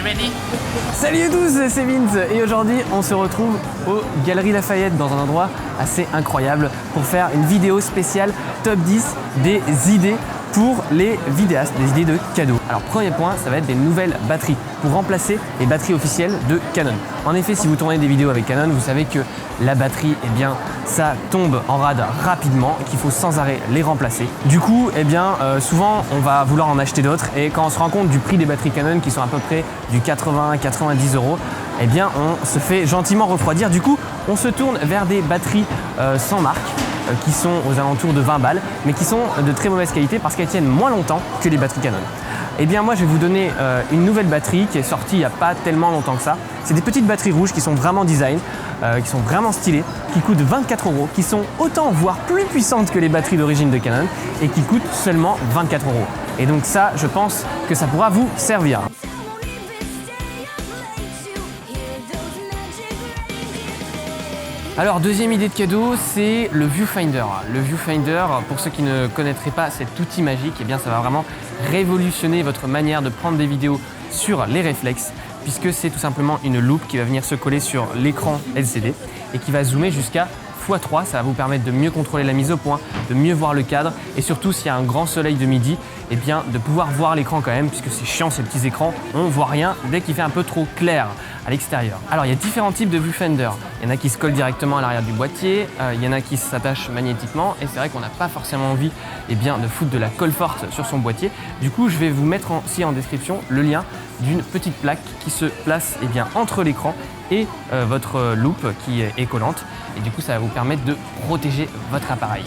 ready? Salut à tous, c'est Vince et aujourd'hui on se retrouve aux Galeries Lafayette dans un endroit assez incroyable pour faire une vidéo spéciale top 10 des idées pour les vidéastes, des idées de cadeaux. Alors premier point, ça va être des nouvelles batteries pour remplacer les batteries officielles de Canon. En effet, si vous tournez des vidéos avec Canon, vous savez que la batterie, eh bien, ça tombe en rade rapidement et qu'il faut sans arrêt les remplacer. Du coup, eh bien, souvent on va vouloir en acheter d'autres et quand on se rend compte du prix des batteries Canon qui sont à peu près du 80-90 €, eh bien, on se fait gentiment refroidir. Du coup, on se tourne vers des batteries sans marque, qui sont aux alentours de 20 balles, mais qui sont de très mauvaise qualité parce qu'elles tiennent moins longtemps que les batteries Canon. Eh bien moi je vais vous donner une nouvelle batterie qui est sortie il n'y a pas tellement longtemps que ça. C'est des petites batteries rouges qui sont vraiment design, qui sont vraiment stylées, qui coûtent 24 €, qui sont autant voire plus puissantes que les batteries d'origine de Canon et qui coûtent seulement 24 €. Et donc ça, je pense que ça pourra vous servir. Alors deuxième idée de cadeau, c'est le Viewfinder. Le Viewfinder, pour ceux qui ne connaîtraient pas cet outil magique, eh bien ça va vraiment révolutionner votre manière de prendre des vidéos sur les réflexes, puisque c'est tout simplement une loupe qui va venir se coller sur l'écran LCD et qui va zoomer jusqu'à x3. Ça va vous permettre de mieux contrôler la mise au point, de mieux voir le cadre et surtout s'il y a un grand soleil de midi, eh bien de pouvoir voir l'écran quand même, puisque c'est chiant ces petits écrans, on voit rien dès qu'il fait un peu trop clair à l'extérieur. Alors il y a différents types de viewfinder. Il y en a qui se collent directement à l'arrière du boîtier, il y en a qui s'attachent magnétiquement et c'est vrai qu'on n'a pas forcément envie de foutre de la colle forte sur son boîtier. Du coup je vais vous mettre aussi en description le lien d'une petite plaque qui se place entre l'écran et votre loupe qui est collante et du coup ça va vous permettre de protéger votre appareil.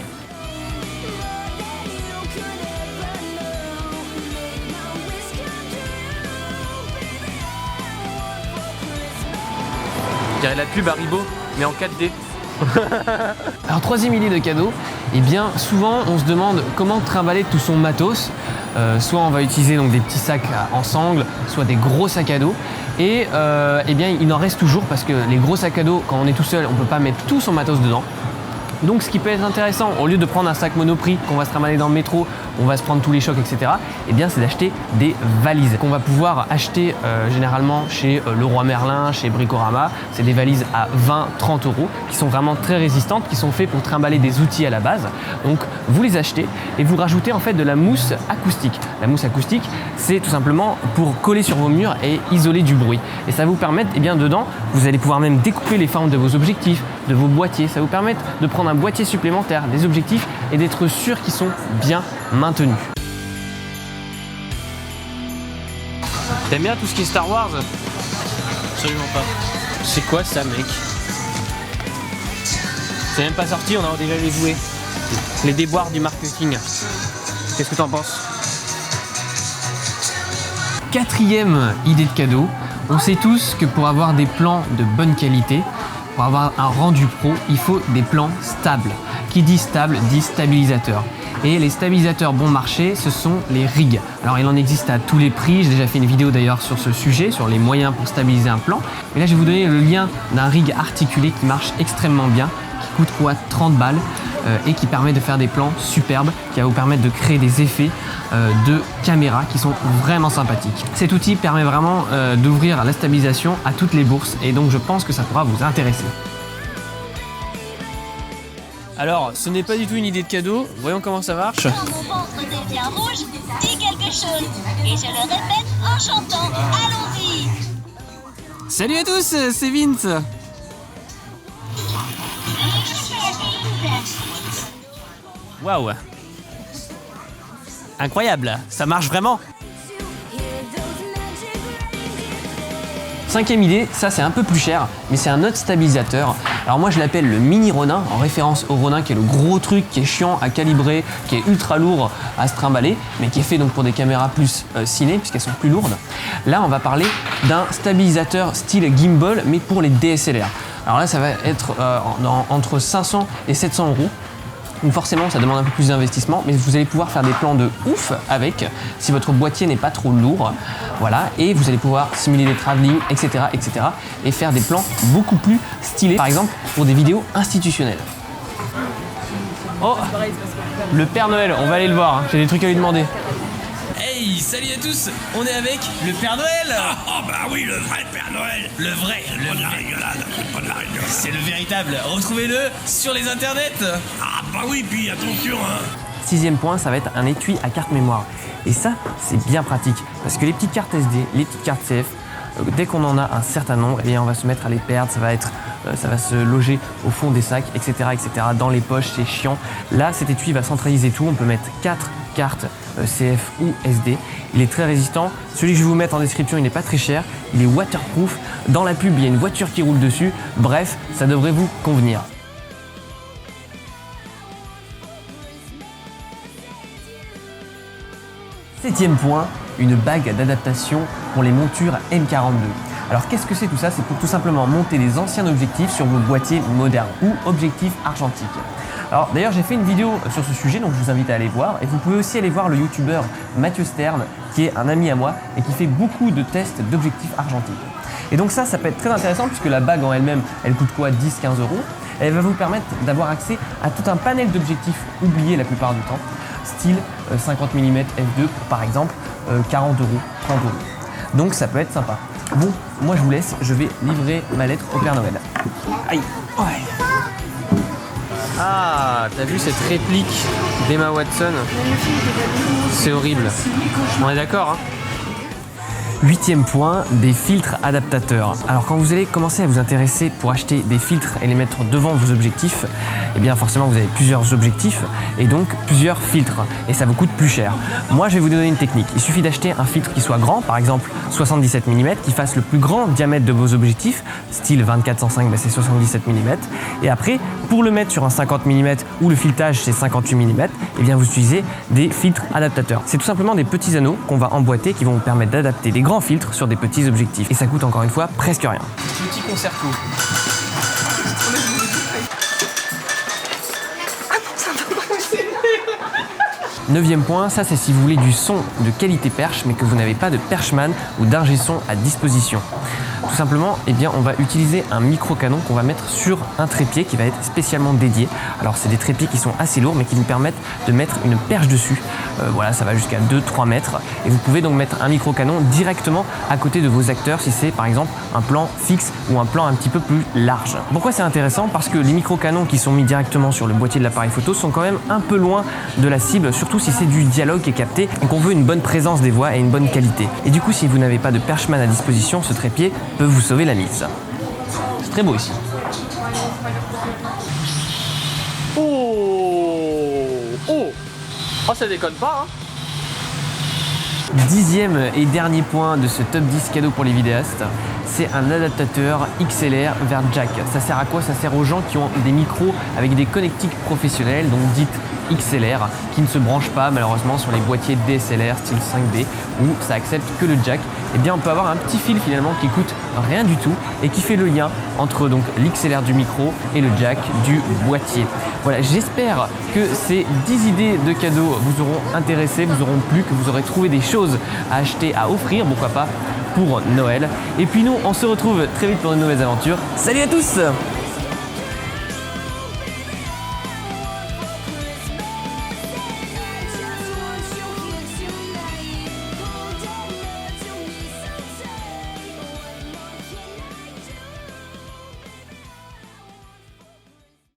Je dirais la pub Haribo, mais en 4D. Alors troisième idée de cadeau, eh bien souvent on se demande comment trimballer tout son matos. Soit on va utiliser donc des petits sacs en sangle, soit des gros sacs à dos. Et eh bien il en reste toujours parce que les gros sacs à dos, quand on est tout seul, on ne peut pas mettre tout son matos dedans. Donc ce qui peut être intéressant, au lieu de prendre un sac Monoprix qu'on va se trimballer dans le métro, on va se prendre tous les chocs, etc. Eh bien c'est d'acheter des valises qu'on va pouvoir acheter généralement chez Leroy Merlin, chez Bricorama. C'est des valises à 20-30 € qui sont vraiment très résistantes, qui sont faites pour trimballer des outils à la base. Donc vous les achetez et vous rajoutez en fait de la mousse acoustique. La mousse acoustique, c'est tout simplement pour coller sur vos murs et isoler du bruit. Et ça va vous permettre, eh bien dedans, vous allez pouvoir même découper les formes de vos objectifs, de vos boîtiers. Ça va vous permettre de prendre un boîtier supplémentaire, des objectifs et d'être sûr qu'ils sont bien maintenus. T'aimes bien tout ce qui est Star Wars? Absolument pas. C'est quoi ça, mec? C'est même pas sorti, on a déjà les jouets. Les déboires du marketing. Qu'est-ce que t'en penses? Quatrième idée de cadeau, on sait tous que pour avoir des plans de bonne qualité, pour avoir un rendu pro, il faut des plans stables. Qui dit stable dit stabilisateur. Et les stabilisateurs bon marché, ce sont les rigs. Alors il en existe à tous les prix, j'ai déjà fait une vidéo d'ailleurs sur ce sujet, sur les moyens pour stabiliser un plan. Et là je vais vous donner le lien d'un rig articulé qui marche extrêmement bien, qui coûte quoi 30 balles et qui permet de faire des plans superbes, qui va vous permettre de créer des effets de caméra qui sont vraiment sympathiques. Cet outil permet vraiment d'ouvrir la stabilisation à toutes les bourses et donc je pense que ça pourra vous intéresser. Alors, ce n'est pas du tout une idée de cadeau, voyons comment ça marche. Quand mon ventre devient rouge, dis quelque chose. Et je le répète en chantant. Allons-y. Salut à tous, c'est Vince. Waouh. Incroyable, ça marche vraiment. Cinquième idée, ça c'est un peu plus cher, mais c'est un autre stabilisateur. Alors moi je l'appelle le mini Ronin, en référence au Ronin qui est le gros truc qui est chiant à calibrer, qui est ultra lourd à se trimballer, mais qui est fait donc pour des caméras plus ciné, puisqu'elles sont plus lourdes. Là on va parler d'un stabilisateur style gimbal, mais pour les DSLR. Alors là ça va être entre 500 et 700 €. Donc forcément ça demande un peu plus d'investissement, mais vous allez pouvoir faire des plans de ouf avec, si votre boîtier n'est pas trop lourd, voilà, et vous allez pouvoir simuler des travelling, etc., et faire des plans beaucoup plus stylés, par exemple pour des vidéos institutionnelles. Oh, le Père Noël, on va aller le voir, hein. J'ai des trucs à lui demander. Hey, salut à tous. On est avec le Père Noël. Oh bah oui, le vrai Père Noël. Le vrai, Pas de la rigolade, c'est pas de la rigolade. c'est le véritable. Retrouvez-le sur les internets. Ah bah oui, puis attention, hein. 6e point, ça va être un étui à carte mémoire. Et ça, c'est bien pratique parce que les petites cartes SD, les petites cartes CF, dès qu'on en a un certain nombre, eh bien on va se mettre à les perdre, ça va se loger au fond des sacs, etc., etc. Dans les poches, c'est chiant. Là, cet étui va centraliser tout. On peut mettre 4 cartes CF ou SD. Il est très résistant. Celui que je vais vous mettre en description, il n'est pas très cher. Il est waterproof. Dans la pub, il y a une voiture qui roule dessus. Bref, ça devrait vous convenir. Septième point, une bague d'adaptation pour les montures M42. Alors qu'est-ce que c'est tout ça? C'est pour tout simplement monter les anciens objectifs sur vos boîtiers modernes ou objectifs argentiques. Alors d'ailleurs j'ai fait une vidéo sur ce sujet, donc je vous invite à aller voir, et vous pouvez aussi aller voir le youtubeur Mathieu Stern, qui est un ami à moi et qui fait beaucoup de tests d'objectifs argentiques. Et donc ça peut être très intéressant puisque la bague en elle-même, elle coûte quoi, 10-15 €. Elle va vous permettre d'avoir accès à tout un panel d'objectifs oubliés la plupart du temps, style 50 mm f2 par exemple, 40 €, 30 €. Donc ça peut être sympa. Bon, moi je vous laisse, je vais livrer ma lettre au Père Noël. Aïe, ouais. Ah, t'as vu cette réplique d'Emma Watson? C'est horrible. On est d'accord, hein? 8e point, des filtres adaptateurs. Alors quand vous allez commencer à vous intéresser pour acheter des filtres et les mettre devant vos objectifs, eh bien forcément vous avez plusieurs objectifs et donc plusieurs filtres et ça vous coûte plus cher. Moi je vais vous donner une technique. Il suffit d'acheter un filtre qui soit grand, par exemple 77 mm, qui fasse le plus grand diamètre de vos objectifs, style 24-105, c'est 77 mm. Et après, pour le mettre sur un 50 mm où le filetage c'est 58 mm, eh bien vous utilisez des filtres adaptateurs. C'est tout simplement des petits anneaux qu'on va emboîter qui vont vous permettre d'adapter des grands filtres sur des petits objectifs. Et ça coûte encore une fois presque rien. Petit concerto. Neuvième point, ça c'est si vous voulez du son de qualité perche mais que vous n'avez pas de perchman ou d'ingé son à disposition. Tout simplement, eh bien, on va utiliser un micro-canon qu'on va mettre sur un trépied qui va être spécialement dédié. Alors c'est des trépieds qui sont assez lourds mais qui vous permettent de mettre une perche dessus. Voilà, ça va jusqu'à 2-3 mètres. Et vous pouvez donc mettre un micro-canon directement à côté de vos acteurs si c'est par exemple un plan fixe ou un plan un petit peu plus large. Pourquoi c'est intéressant? Parce que les micro-canons qui sont mis directement sur le boîtier de l'appareil photo sont quand même un peu loin de la cible, surtout si c'est du dialogue qui est capté et qu'on veut une bonne présence des voix et une bonne qualité. Et du coup, si vous n'avez pas de perchman à disposition, ce trépied peut vous sauver la mise. C'est très beau ici. Oh, ça déconne pas, hein. 10e et dernier point de ce top 10 cadeau pour les vidéastes, c'est un adaptateur XLR vers jack. Ça sert à quoi? Ça sert aux gens qui ont des micros avec des connectiques professionnelles, donc dites XLR, qui ne se branchent pas malheureusement sur les boîtiers DSLR style 5D où ça accepte que le jack. Eh bien on peut avoir un petit fil finalement qui coûte rien du tout et qui fait le lien entre donc l'XLR du micro et le jack du boîtier. Voilà, j'espère que ces 10 idées de cadeaux vous auront intéressé, vous auront plu, que vous aurez trouvé des choses à acheter, à offrir, pourquoi pas pour Noël. Et puis nous, on se retrouve très vite pour de nouvelles aventures. Salut à tous!